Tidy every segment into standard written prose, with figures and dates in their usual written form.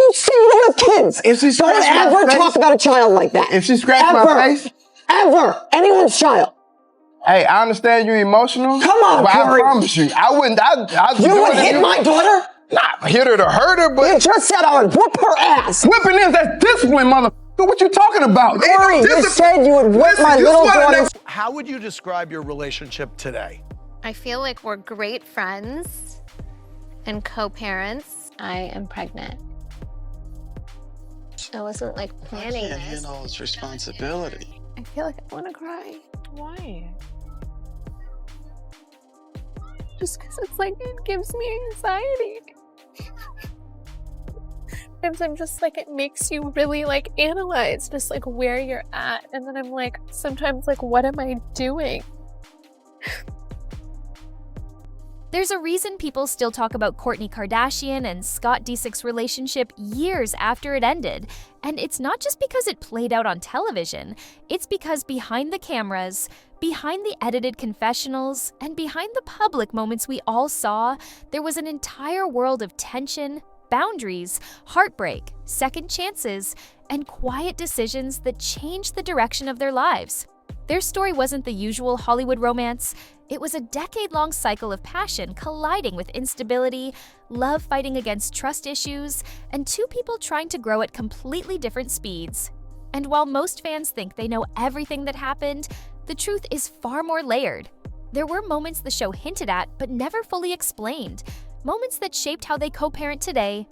you single with kids? If she don't scratched my ever face- talk about a child like that. If she scratched Ever. my face, Ever. Anyone's child. hey, I understand you're emotional. Come on, but Corey. I promise you, I wouldn't. I'd You do would it if hit my daughter? Not hit her to hurt her, but You just said I would whoop her ass. whipping is that's discipline, motherfucker. What you talking about? Corey, Ain't no you discipline. said you would whip Listen, my you little wanna daughter. know- How would you describe your relationship today? I feel like we're great friends and co-parents. I am pregnant. I wasn't like planning I can't this. handle this responsibility. I feel like I want to cry. Why? Just because it's like, it gives me anxiety. Sometimes I'm just like, it makes you really like analyze just like where you're at. And then I'm like, sometimes like, what am I doing? There's a reason people still talk about Kourtney Kardashian and Scott Disick's relationship years after it ended. And it's not just because it played out on television. It's because behind the cameras, behind the edited confessionals, and behind the public moments we all saw, there was an entire world of tension, boundaries, heartbreak, second chances, and quiet decisions that changed the direction of their lives. Their story wasn't the usual Hollywood romance. It was a decade-long cycle of passion colliding with instability, love fighting against trust issues, and two people trying to grow at completely different speeds. And while most fans think they know everything that happened, the truth is far more layered. There were moments the show hinted at but never fully explained, moments that shaped how they co-parent today,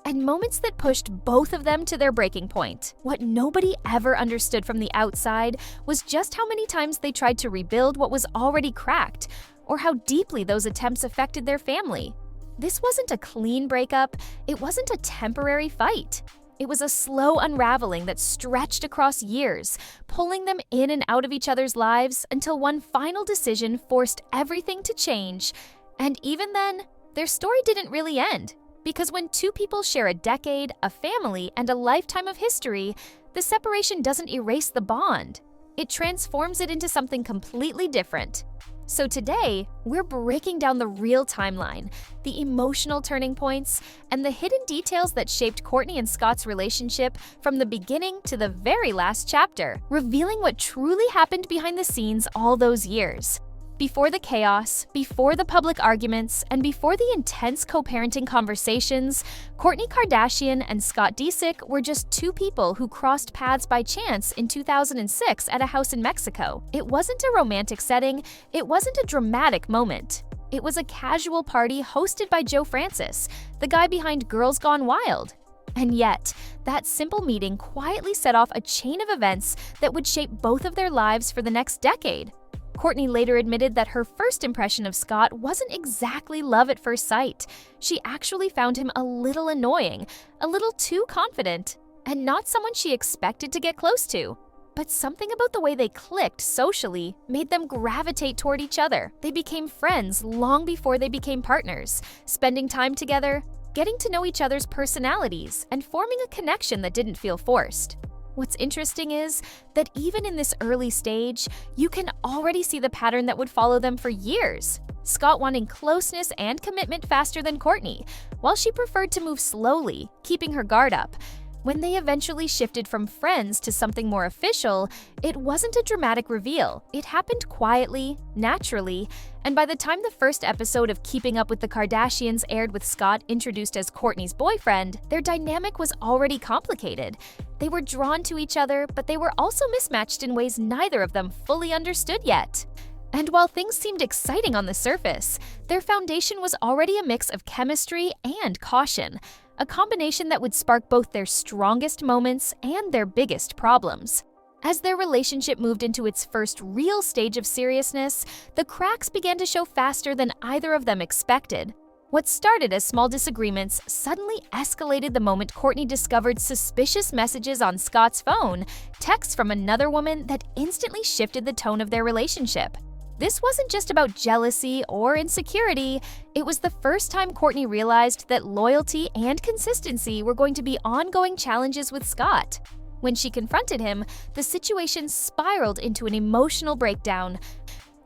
and moments that pushed both of them to their breaking point. What nobody ever understood from the outside was just how many times they tried to rebuild what was already cracked, or how deeply those attempts affected their family. This wasn't a clean breakup, it wasn't a temporary fight. It was a slow unraveling that stretched across years, pulling them in and out of each other's lives until one final decision forced everything to change. And even then, their story didn't really end. Because when two people share a decade, a family, and a lifetime of history, the separation doesn't erase the bond. It transforms it into something completely different. So today, we're breaking down the real timeline, the emotional turning points, and the hidden details that shaped Kourtney and Scott's relationship from the beginning to the very last chapter, revealing what truly happened behind the scenes all those years. Before the chaos, before the public arguments, and before the intense co-parenting conversations, Kourtney Kardashian and Scott Disick were just two people who crossed paths by chance in 2006 at a house in Mexico. It wasn't a romantic setting, it wasn't a dramatic moment. It was a casual party hosted by Joe Francis, the guy behind Girls Gone Wild. And yet, that simple meeting quietly set off a chain of events that would shape both of their lives for the next decade. Kourtney later admitted that her first impression of Scott wasn't exactly love at first sight. She actually found him a little annoying, a little too confident, and not someone she expected to get close to. But something about the way they clicked socially made them gravitate toward each other. They became friends long before they became partners, spending time together, getting to know each other's personalities, and forming a connection that didn't feel forced. What's interesting is that even in this early stage, you can already see the pattern that would follow them for years. Scott wanting closeness and commitment faster than Kourtney, while she preferred to move slowly, keeping her guard up. When they eventually shifted from friends to something more official, it wasn't a dramatic reveal. It happened quietly, naturally, and by the time the first episode of Keeping Up with the Kardashians aired with Scott introduced as Kourtney's boyfriend, their dynamic was already complicated. They were drawn to each other, but they were also mismatched in ways neither of them fully understood yet. And while things seemed exciting on the surface, their foundation was already a mix of chemistry and caution, a combination that would spark both their strongest moments and their biggest problems. As their relationship moved into its first real stage of seriousness, the cracks began to show faster than either of them expected. What started as small disagreements suddenly escalated the moment Kourtney discovered suspicious messages on Scott's phone, texts from another woman that instantly shifted the tone of their relationship. This wasn't just about jealousy or insecurity, it was the first time Kourtney realized that loyalty and consistency were going to be ongoing challenges with Scott. When she confronted him, the situation spiraled into an emotional breakdown,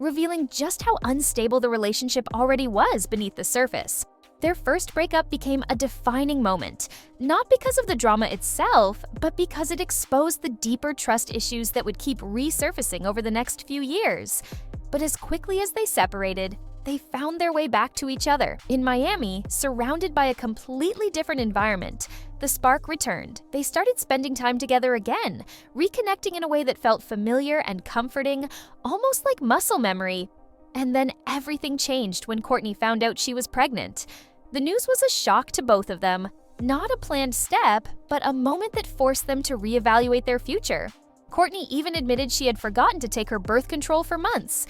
revealing just how unstable the relationship already was beneath the surface. Their first breakup became a defining moment, not because of the drama itself, but because it exposed the deeper trust issues that would keep resurfacing over the next few years. But as quickly as they separated, they found their way back to each other. In Miami, surrounded by a completely different environment, the spark returned. They started spending time together again, reconnecting in a way that felt familiar and comforting, almost like muscle memory. And then everything changed when Kourtney found out she was pregnant. The news was a shock to both of them. Not a planned step, but a moment that forced them to reevaluate their future. Kourtney even admitted she had forgotten to take her birth control for months,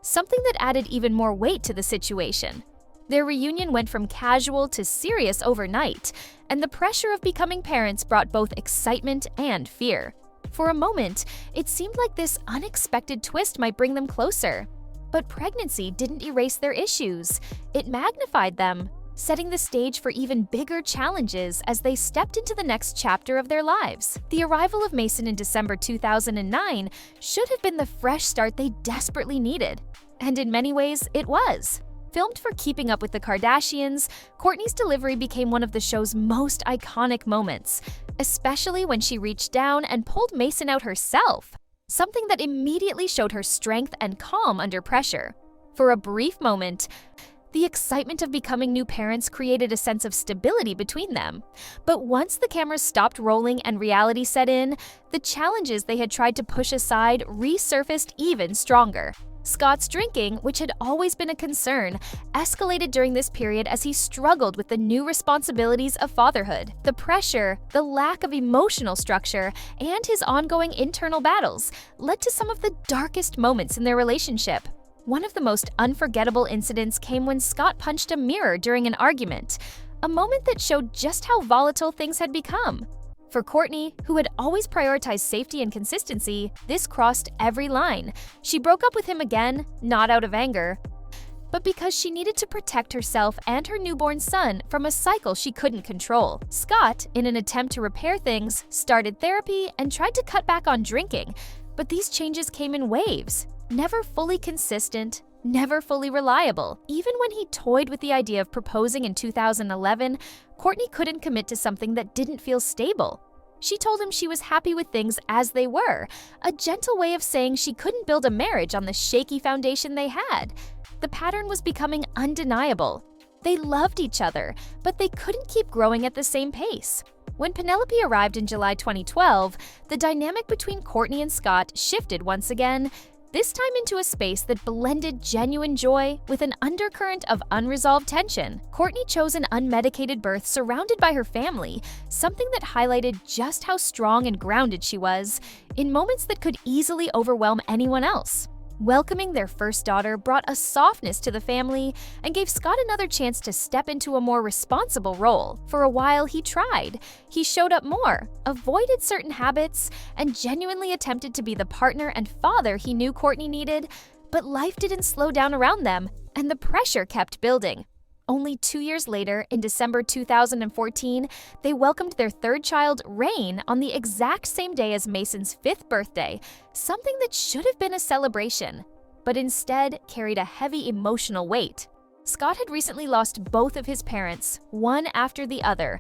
something that added even more weight to the situation. Their reunion went from casual to serious overnight, and the pressure of becoming parents brought both excitement and fear. For a moment, it seemed like this unexpected twist might bring them closer. But pregnancy didn't erase their issues. It magnified them, setting the stage for even bigger challenges as they stepped into the next chapter of their lives. The arrival of Mason in December 2009 should have been the fresh start they desperately needed. And in many ways, it was. Filmed for Keeping Up with the Kardashians, Kourtney's delivery became one of the show's most iconic moments, especially when she reached down and pulled Mason out herself, something that immediately showed her strength and calm under pressure. For a brief moment, the excitement of becoming new parents created a sense of stability between them. But once the cameras stopped rolling and reality set in, the challenges they had tried to push aside resurfaced even stronger. Scott's drinking, which had always been a concern, escalated during this period as he struggled with the new responsibilities of fatherhood. The pressure, the lack of emotional structure, and his ongoing internal battles led to some of the darkest moments in their relationship. One of the most unforgettable incidents came when Scott punched a mirror during an argument, a moment that showed just how volatile things had become. For Kourtney, who had always prioritized safety and consistency, this crossed every line. She broke up with him again, not out of anger, but because she needed to protect herself and her newborn son from a cycle she couldn't control. Scott, in an attempt to repair things, started therapy and tried to cut back on drinking, but these changes came in waves. Never fully consistent, never fully reliable. Even when he toyed with the idea of proposing in 2011, Kourtney couldn't commit to something that didn't feel stable. She told him she was happy with things as they were, a gentle way of saying she couldn't build a marriage on the shaky foundation they had. The pattern was becoming undeniable. They loved each other, but they couldn't keep growing at the same pace. When Penelope arrived in July 2012, the dynamic between Kourtney and Scott shifted once again, this time into a space that blended genuine joy with an undercurrent of unresolved tension. Kourtney chose an unmedicated birth surrounded by her family, something that highlighted just how strong and grounded she was, in moments that could easily overwhelm anyone else. Welcoming their first daughter brought a softness to the family and gave Scott another chance to step into a more responsible role. For a while, he tried. He showed up more, avoided certain habits, and genuinely attempted to be the partner and father he knew Kourtney needed, but life didn't slow down around them, and the pressure kept building. Only 2 years later, in December 2014, they welcomed their third child, Rain, on the exact same day as Mason's 5th birthday, something that should have been a celebration, but instead carried a heavy emotional weight. Scott had recently lost both of his parents, one after the other,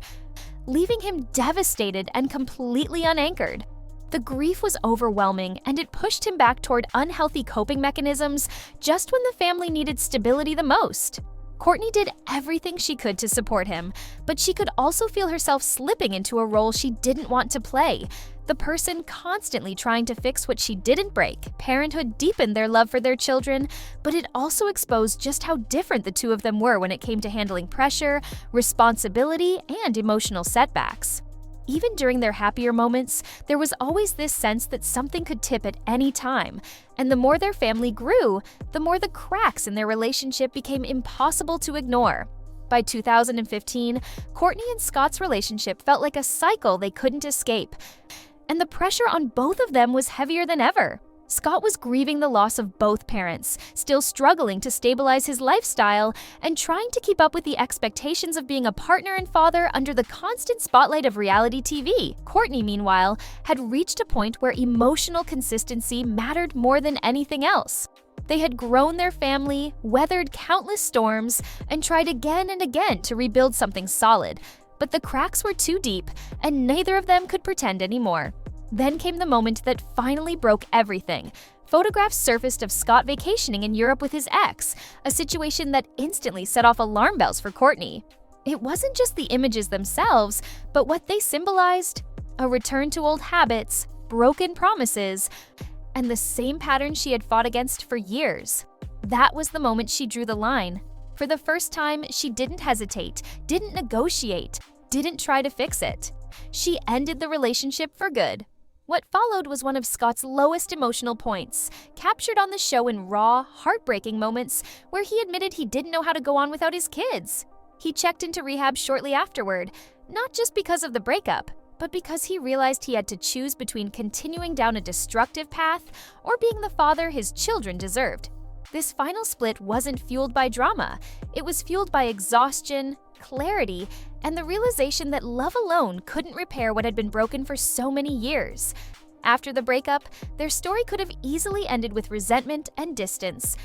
leaving him devastated and completely unanchored. The grief was overwhelming, and it pushed him back toward unhealthy coping mechanisms just when the family needed stability the most. Kourtney did everything she could to support him, but she could also feel herself slipping into a role she didn't want to play, the person constantly trying to fix what she didn't break. Parenthood deepened their love for their children, but it also exposed just how different the two of them were when it came to handling pressure, responsibility, and emotional setbacks. Even during their happier moments, there was always this sense that something could tip at any time, and the more their family grew, the more the cracks in their relationship became impossible to ignore. By 2015, Kourtney and Scott's relationship felt like a cycle they couldn't escape, and the pressure on both of them was heavier than ever. Scott was grieving the loss of both parents, still struggling to stabilize his lifestyle, and trying to keep up with the expectations of being a partner and father under the constant spotlight of reality TV. Kourtney, meanwhile, had reached a point where emotional consistency mattered more than anything else. They had grown their family, weathered countless storms, and tried again and again to rebuild something solid. But the cracks were too deep, and neither of them could pretend anymore. Then came the moment that finally broke everything. Photographs surfaced of Scott vacationing in Europe with his ex, a situation that instantly set off alarm bells for Kourtney. It wasn't just the images themselves, but what they symbolized: a return to old habits, broken promises, and the same pattern she had fought against for years. That was the moment she drew the line. For the first time, she didn't hesitate, didn't negotiate, didn't try to fix it. She ended the relationship for good. What followed was one of Scott's lowest emotional points, captured on the show in raw, heartbreaking moments where he admitted he didn't know how to go on without his kids. He checked into rehab shortly afterward, not just because of the breakup, but because he realized he had to choose between continuing down a destructive path or being the father his children deserved. This final split wasn't fueled by drama. It was fueled by exhaustion, clarity, and the realization that love alone couldn't repair what had been broken for so many years. After the breakup, their story could have easily ended with resentment and distance.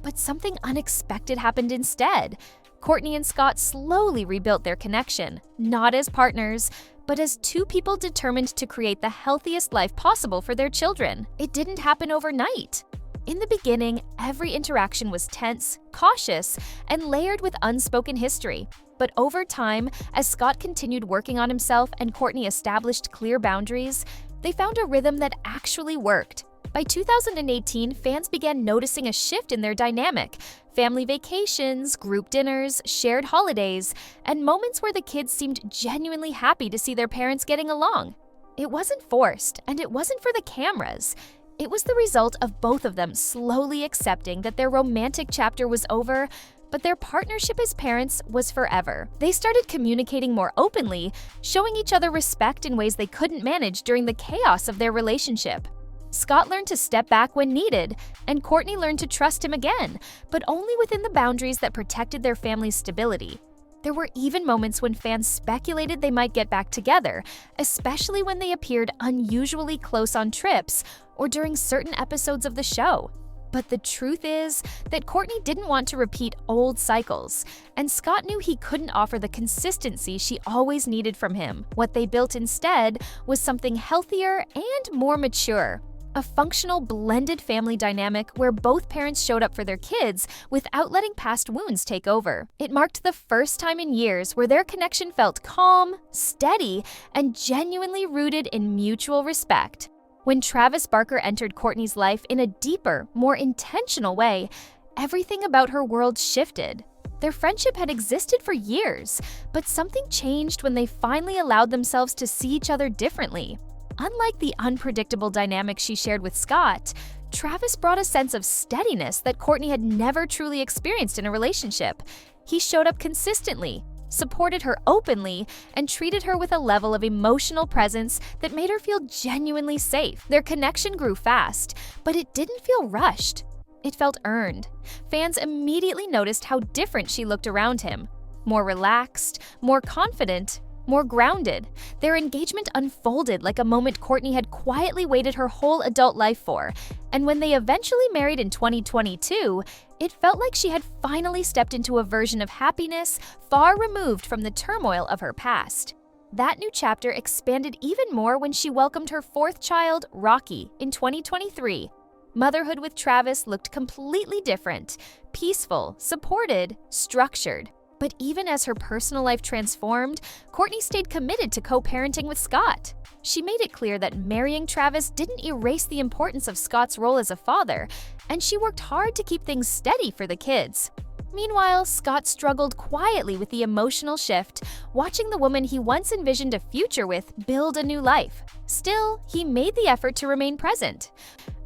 But something unexpected happened instead. Kourtney and Scott slowly rebuilt their connection, not as partners, but as two people determined to create the healthiest life possible for their children. It didn't happen overnight. In the beginning, every interaction was tense, cautious, and layered with unspoken history. But over time, as Scott continued working on himself and Kourtney established clear boundaries, they found a rhythm that actually worked. By 2018, fans began noticing a shift in their dynamic: family vacations, group dinners, shared holidays, and moments where the kids seemed genuinely happy to see their parents getting along. It wasn't forced, and it wasn't for the cameras. It was the result of both of them slowly accepting that their romantic chapter was over, but their partnership as parents was forever. They started communicating more openly, showing each other respect in ways they couldn't manage during the chaos of their relationship. Scott learned to step back when needed, and Kourtney learned to trust him again, but only within the boundaries that protected their family's stability. There were even moments when fans speculated they might get back together, especially when they appeared unusually close on trips or during certain episodes of the show. But the truth is that Kourtney didn't want to repeat old cycles, and Scott knew he couldn't offer the consistency she always needed from him. What they built instead was something healthier and more mature. A functional, blended family dynamic where both parents showed up for their kids without letting past wounds take over. It marked the first time in years where their connection felt calm, steady, and genuinely rooted in mutual respect. When Travis Barker entered Kourtney's life in a deeper, more intentional way, everything about her world shifted. Their friendship had existed for years, but something changed when they finally allowed themselves to see each other differently. Unlike the unpredictable dynamic she shared with Scott, Travis brought a sense of steadiness that Kourtney had never truly experienced in a relationship. He showed up consistently, supported her openly, and treated her with a level of emotional presence that made her feel genuinely safe. Their connection grew fast, but it didn't feel rushed. It felt earned. Fans immediately noticed how different she looked around him. More relaxed, more confident, more grounded. Their engagement unfolded like a moment Kourtney had quietly waited her whole adult life for, and when they eventually married in 2022, it felt like she had finally stepped into a version of happiness far removed from the turmoil of her past. That new chapter expanded even more when she welcomed her fourth child, Rocky, in 2023. Motherhood with Travis looked completely different: peaceful, supported, structured. But even as her personal life transformed, Kourtney stayed committed to co-parenting with Scott. She made it clear that marrying Travis didn't erase the importance of Scott's role as a father, and she worked hard to keep things steady for the kids. Meanwhile, Scott struggled quietly with the emotional shift, watching the woman he once envisioned a future with build a new life. Still, he made the effort to remain present,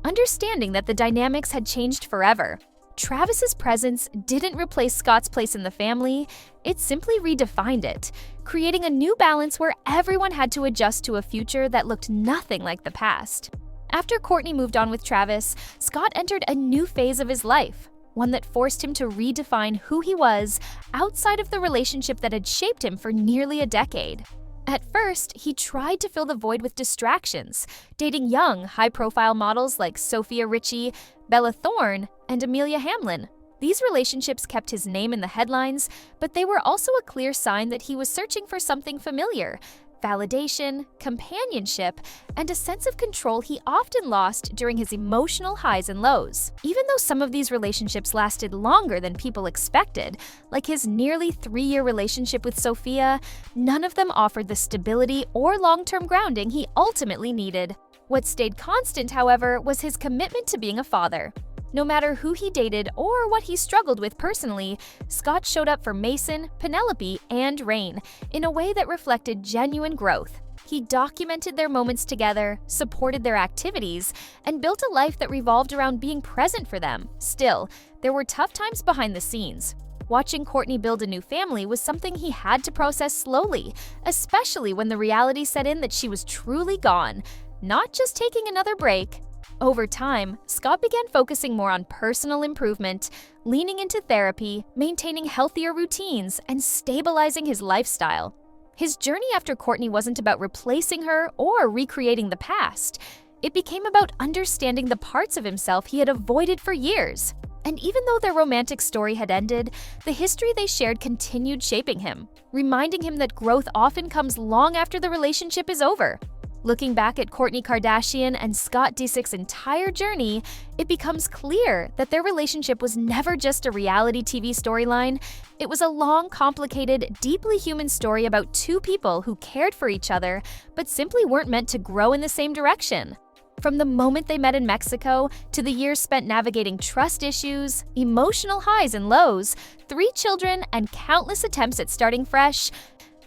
understanding that the dynamics had changed forever. Travis's presence didn't replace Scott's place in the family, it simply redefined it, creating a new balance where everyone had to adjust to a future that looked nothing like the past. After Kourtney moved on with Travis, Scott entered a new phase of his life, one that forced him to redefine who he was outside of the relationship that had shaped him for nearly a decade. At first, he tried to fill the void with distractions, dating young, high-profile models like Sophia Richie, Bella Thorne, and Amelia Hamlin. These relationships kept his name in the headlines, but they were also a clear sign that he was searching for something familiar: validation, companionship, and a sense of control he often lost during his emotional highs and lows. Even though some of these relationships lasted longer than people expected, like his nearly 3-year relationship with Sophia, none of them offered the stability or long-term grounding he ultimately needed. What stayed constant, however, was his commitment to being a father. No matter who he dated or what he struggled with personally, Scott showed up for Mason, Penelope, and Rain in a way that reflected genuine growth. He documented their moments together, supported their activities, and built a life that revolved around being present for them. Still, there were tough times behind the scenes. Watching Kourtney build a new family was something he had to process slowly, especially when the reality set in that she was truly gone, not just taking another break. Over time, Scott began focusing more on personal improvement, leaning into therapy, maintaining healthier routines, and stabilizing his lifestyle. His journey after Kourtney wasn't about replacing her or recreating the past. It became about understanding the parts of himself he had avoided for years. And even though their romantic story had ended, the history they shared continued shaping him, reminding him that growth often comes long after the relationship is over. Looking back at Kourtney Kardashian and Scott Disick's entire journey, it becomes clear that their relationship was never just a reality TV storyline. It was a long, complicated, deeply human story about two people who cared for each other, but simply weren't meant to grow in the same direction. From the moment they met in Mexico to the years spent navigating trust issues, emotional highs and lows, 3 children, and countless attempts at starting fresh,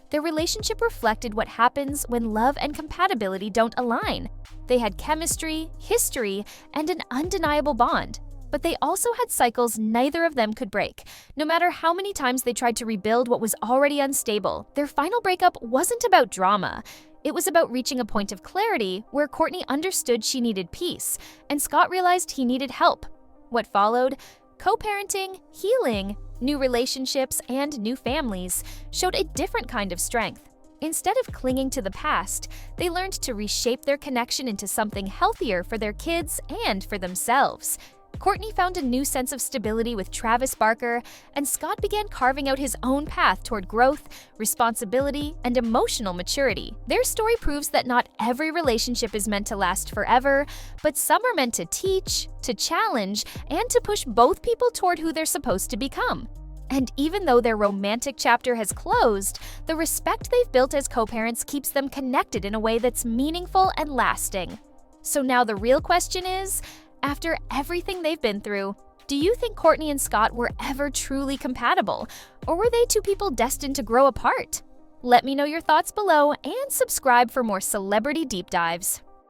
their relationship reflected what happens when love and compatibility don't align. They had chemistry, history, and an undeniable bond. But they also had cycles neither of them could break. No matter how many times they tried to rebuild what was already unstable, their final breakup wasn't about drama. It was about reaching a point of clarity where Kourtney understood she needed peace, and Scott realized he needed help. What followed? Co-parenting, healing, new relationships, and new families showed a different kind of strength. Instead of clinging to the past, they learned to reshape their connection into something healthier for their kids and for themselves. Kourtney found a new sense of stability with Travis Barker, and Scott began carving out his own path toward growth, responsibility, and emotional maturity. Their story proves that not every relationship is meant to last forever, but some are meant to teach, to challenge, and to push both people toward who they're supposed to become. And even though their romantic chapter has closed, the respect they've built as co-parents keeps them connected in a way that's meaningful and lasting. So now the real question is, after everything they've been through, do you think Kourtney and Scott were ever truly compatible, or were they two people destined to grow apart? Let me know your thoughts below and subscribe for more celebrity deep dives.